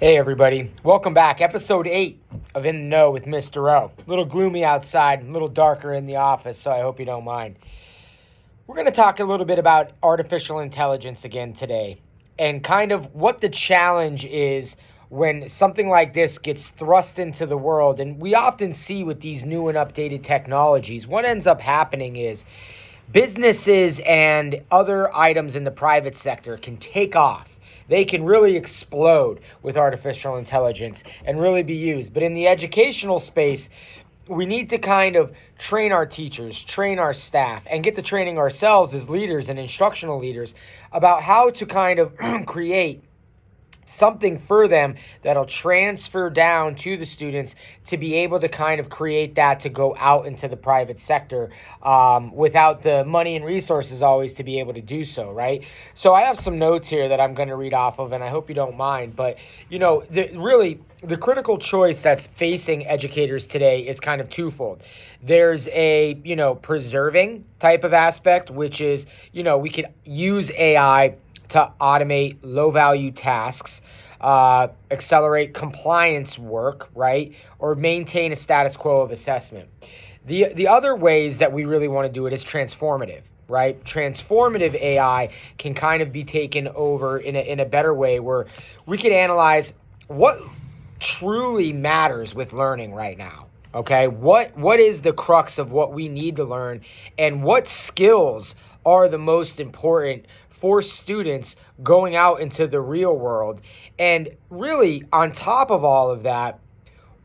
Hey everybody, welcome back. Episode 8 of In the Know with Mr. O. A little gloomy outside, a little darker in the office, so I hope you don't mind. We're going to talk a little bit about artificial intelligence again today and kind of what the challenge is when something like this gets thrust into the world. And we often see with these new and updated technologies, what ends up happening is businesses and other items in the private sector can take off. They can really explode with artificial intelligence and really be used. But in the educational space, we need to kind of train our teachers, train our staff, and get the training ourselves as leaders and instructional leaders about how to kind of create something for them that'll transfer down to the students to be able to kind of create that to go out into the private sector without the money and resources always to be able to do so, right? So I have some notes here that I'm going to read off of, and I hope you don't mind. But, you know, the critical choice that's facing educators today is kind of twofold. There's a, preserving type of aspect, which is, we could use AI to automate low-value tasks, accelerate compliance work, right? Or maintain a status quo of assessment. The other ways that we really want to do it is transformative, right? Transformative AI can kind of be taken over in a better way where we can analyze what truly matters with learning right now. Okay, what is the crux of what we need to learn, and what skills are the most important for students going out into the real world? And really, on top of all of that,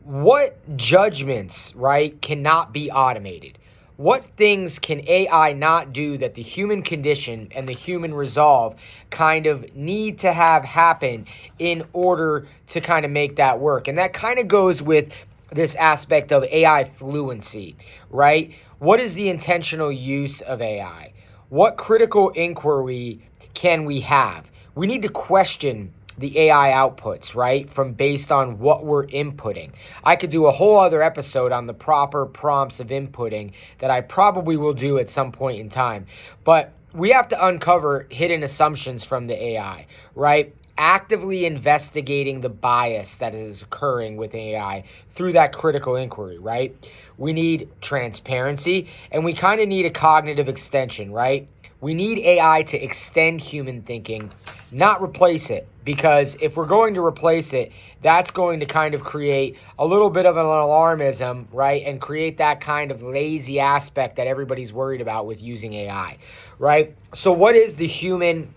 what judgments, right, cannot be automated? What things can AI not do that the human condition and the human resolve kind of need to have happen in order to kind of make that work? And that kind of goes with this aspect of AI fluency, right? What is the intentional use of AI? What critical inquiry can we have? We need to question the AI outputs, right? From based on what we're inputting. I could do a whole other episode on the proper prompts of inputting that I probably will do at some point in time. But we have to uncover hidden assumptions from the AI, right? Actively investigating the bias that is occurring with AI through that critical inquiry, right? We need transparency, and we kind of need a cognitive extension, right? We need AI to extend human thinking, not replace it, because if we're going to replace it, that's going to kind of create a little bit of an alarmism, right? And create that kind of lazy aspect that everybody's worried about with using AI, right? So what is the human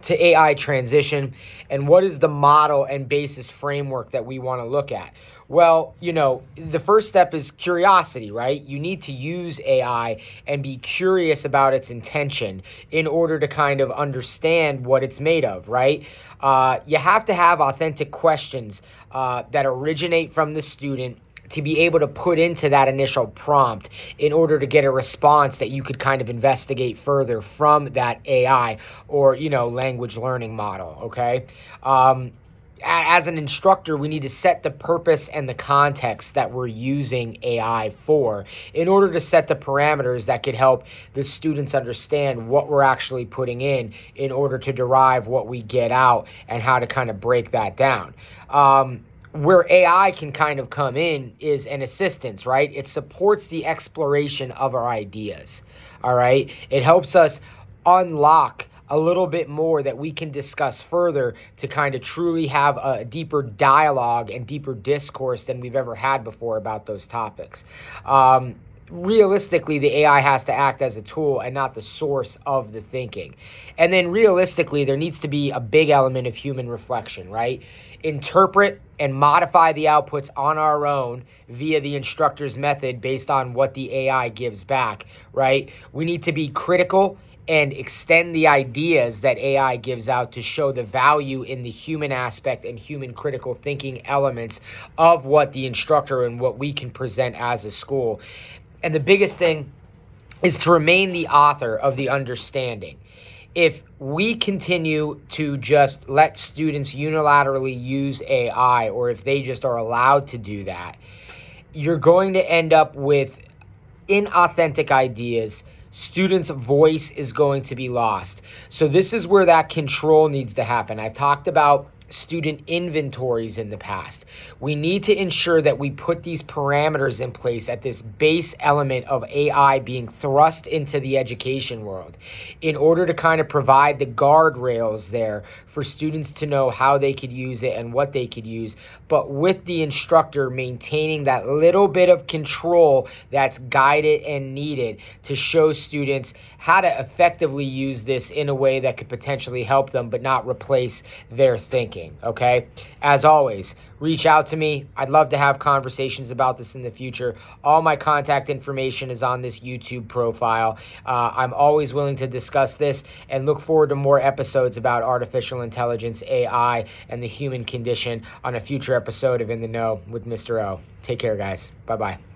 to AI transition, and what is the model and basis framework that we want to look at? Well, the first step is curiosity, right? You need to use AI and be curious about its intention in order to kind of understand what it's made of, right? You have to have authentic questions that originate from the student to be able to put into that initial prompt in order to get a response that you could kind of investigate further from that AI or, language learning model, okay? As an instructor, we need to set the purpose and the context that we're using AI for in order to set the parameters that could help the students understand what we're actually putting in order to derive what we get out and how to kind of break that down. Where AI can kind of come in is an assistance, right? It supports the exploration of our ideas, all right? It helps us unlock a little bit more that we can discuss further to kind of truly have a deeper dialogue and deeper discourse than we've ever had before about those topics. Realistically, the AI has to act as a tool and not the source of the thinking. And then realistically, there needs to be a big element of human reflection, right? Interpret and modify the outputs on our own via the instructor's method based on what the AI gives back, right? We need to be critical and extend the ideas that AI gives out to show the value in the human aspect and human critical thinking elements of what the instructor and what we can present as a school. And the biggest thing is to remain the author of the understanding. If we continue to just let students unilaterally use AI, or if they just are allowed to do that, you're going to end up with inauthentic ideas. Students' voice is going to be lost. So this is where that control needs to happen. I've talked about student inventories in the past. We need to ensure that we put these parameters in place at this base element of AI being thrust into the education world in order to kind of provide the guardrails there for students to know how they could use it and what they could use, but with the instructor maintaining that little bit of control that's guided and needed to show students how to effectively use this in a way that could potentially help them but not replace their thinking, okay? As always, reach out to me. I'd love to have conversations about this in the future. All my contact information is on this YouTube profile. I'm always willing to discuss this and look forward to more episodes about artificial intelligence, AI, and the human condition on a future episode of In the Know with Mr. O. Take care, guys. Bye-bye.